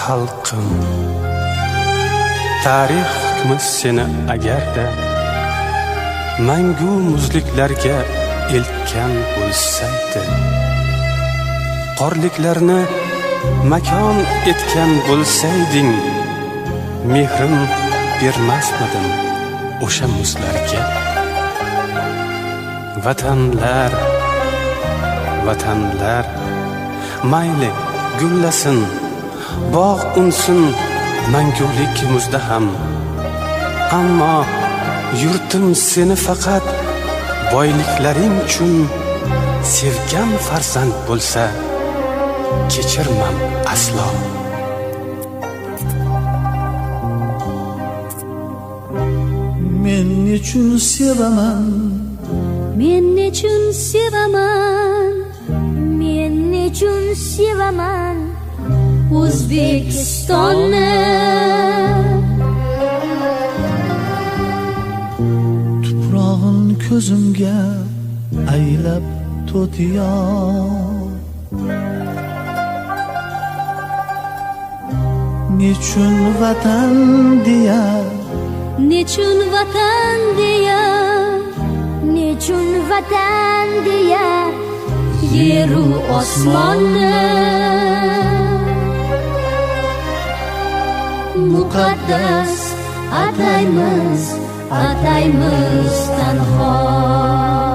xalqim, tarix hukmi seni agarda mangu muzliklarga eltgan bo'lsaydi, qorliklarni makon etgan bo'lsayding, mehrim bermasmidim o'sha muzlarga. Vatanlar, vatanlar, mayli gullasin, bog' unsin mangulik muzda ham. Ammo yurtim seni faqat boyliklaring uchun sevgan farzand bo'lsa kechirmam aslo. Men nechun sevaman, men nechun sevaman, men nechun sevaman O'zbekistonni. tuprog'in ko'zimga aylab to'tiyor. Nechun vatan deya, Nechun vatan deya, nechun vatan deya yeru osmonni muqaddas ataymiz, ataymiz tanho.